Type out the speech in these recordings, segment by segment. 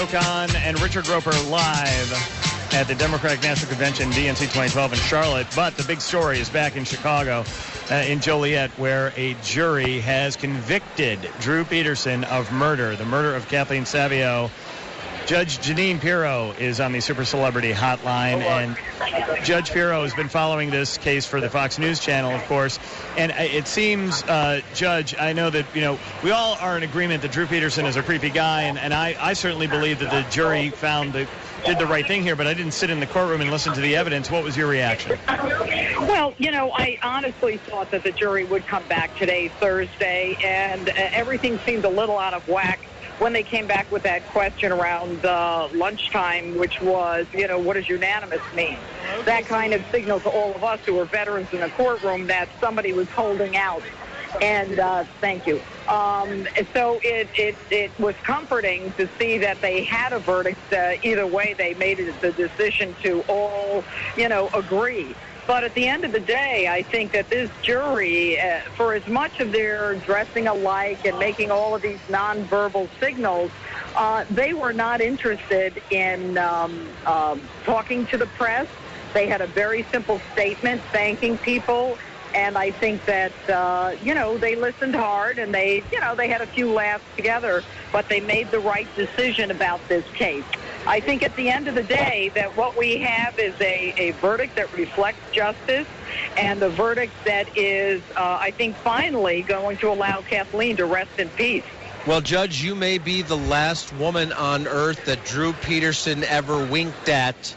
Khan and Richard Roper live at the Democratic National Convention, DNC 2012 in Charlotte. But the big story is back in Chicago, in Joliet, where a jury has convicted Drew Peterson of murder, the murder of Kathleen Savio. Judge Jeanine Pirro is on the Super Celebrity Hotline, and Judge Pirro has been following this case for the Fox News Channel, of course. And it seems, Judge, I know that, we all are in agreement that Drew Peterson is a creepy guy, and I certainly believe that the jury did the right thing here, but I didn't sit in the courtroom and listen to the evidence. What was your reaction? Well, I honestly thought that the jury would come back today, Thursday, and everything seemed a little out of whack when they came back with that question around lunchtime, which was, what does unanimous mean? That kind of signal to all of us who are veterans in the courtroom that somebody was holding out. And thank you. So it was comforting to see that they had a verdict. Either way, they made the decision to all, agree. But at the end of the day, I think that this jury, for as much of their dressing alike and making all of these nonverbal signals, they were not interested in talking to the press. They had a very simple statement thanking people. And I think that, they listened hard and they had a few laughs together, but they made the right decision about this case. I think at the end of the day that what we have is a verdict that reflects justice and a verdict that is, I think, finally going to allow Kathleen to rest in peace. Well, Judge, you may be the last woman on earth that Drew Peterson ever winked at.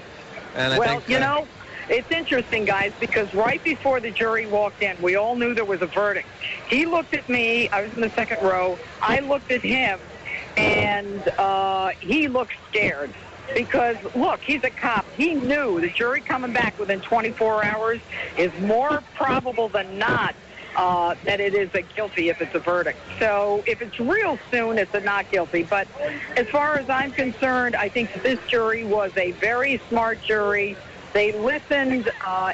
And I think, it's interesting, guys, because right before the jury walked in, we all knew there was a verdict. He looked at me. I was in the second row. I looked at him, and he looked scared because, look, he's a cop. He knew the jury coming back within 24 hours is more probable than not that it is a guilty if it's a verdict. So if it's real soon, it's a not guilty. But as far as I'm concerned, I think that this jury was a very smart jury. They listened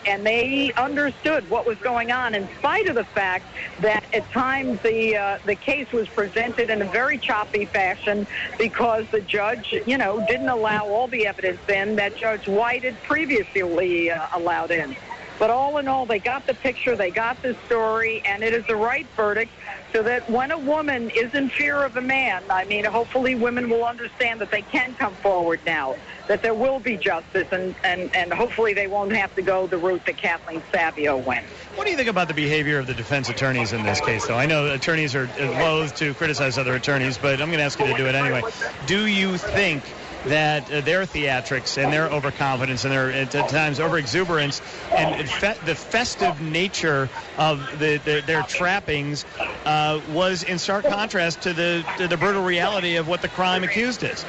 and they understood what was going on, in spite of the fact that at times the case was presented in a very choppy fashion because the judge, didn't allow all the evidence in that Judge White had previously allowed in. But all in all, they got the picture, they got the story, and it is the right verdict so that when a woman is in fear of a man, hopefully women will understand that they can come forward now, that there will be justice, and hopefully they won't have to go the route that Kathleen Savio went. What do you think about the behavior of the defense attorneys in this case, though? I know attorneys are loath to criticize other attorneys, but I'm going to ask you to do it anyway. Do you think that their theatrics and their overconfidence and their, at times, overexuberance and the festive nature of their trappings was in stark contrast to the brutal reality of what the crime accused is?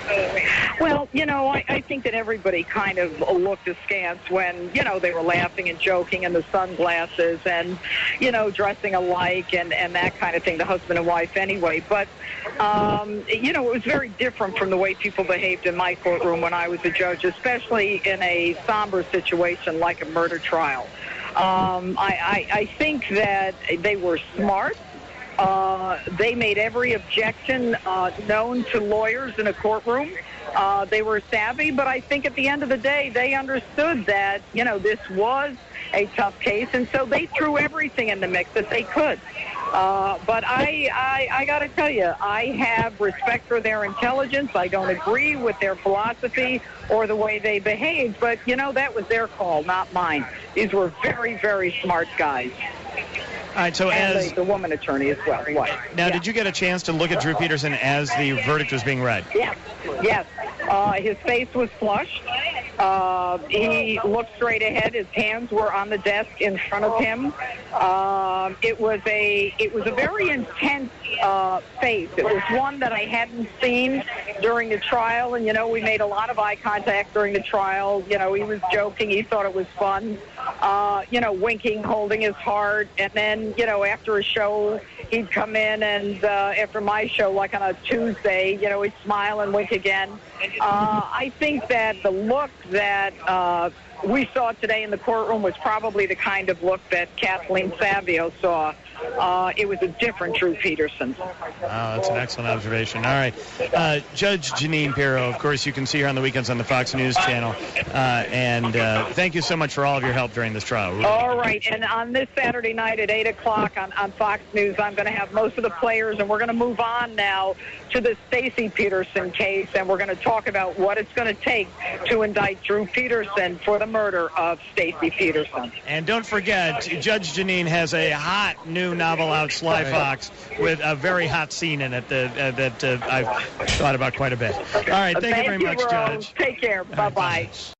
Well, I think that everybody kind of looked askance when, they were laughing and joking in the sunglasses and, dressing alike and that kind of thing, the husband and wife anyway. But, it was very different from the way people behaved in my courtroom when I was a judge, especially in a somber situation like a murder trial. I think that they were smart. They made every objection known to lawyers in a courtroom. They were savvy, but I think at the end of the day, they understood that, this was a tough case, and so they threw everything in the mix that they could. But I got to tell you, I have respect for their intelligence. I don't agree with their philosophy or the way they behaved, but, that was their call, not mine. These were very, very smart guys. All right, so and the woman attorney as well. Now, did you get a chance to look at Drew Peterson as the verdict was being read? Yes. His face was flushed. He looked straight ahead. His hands were on the desk in front of him. It was a very intense face. It was one that I hadn't seen during the trial, and we made a lot of eye contact during the trial. He was joking. He thought it was fun. Winking, holding his heart, and then after a show, he'd come in and after my show, like on a Tuesday, he'd smile and wink again. I think that the look that we saw today in the courtroom was probably the kind of look that Kathleen Savio saw. It was a different Drew Peterson. Wow, that's an excellent observation. All right. Judge Jeanine Pirro, of course, you can see her on the weekends on the Fox News channel. And thank you so much for all of your help during this trial. Really. All right. And on this Saturday night at 8 o'clock on Fox News, I'm going to have most of the players, and we're going to move on now to the Stacey Peterson case, and we're going to talk about what it's going to take to indict Drew Peterson for the murder of Stacey Peterson. And don't forget, Judge Jeanine has a hot new novel out, Sly Fox, with a very hot scene in it that I've thought about quite a bit. All right, thank you very much, Rose. Judge. Take care. Bye-bye.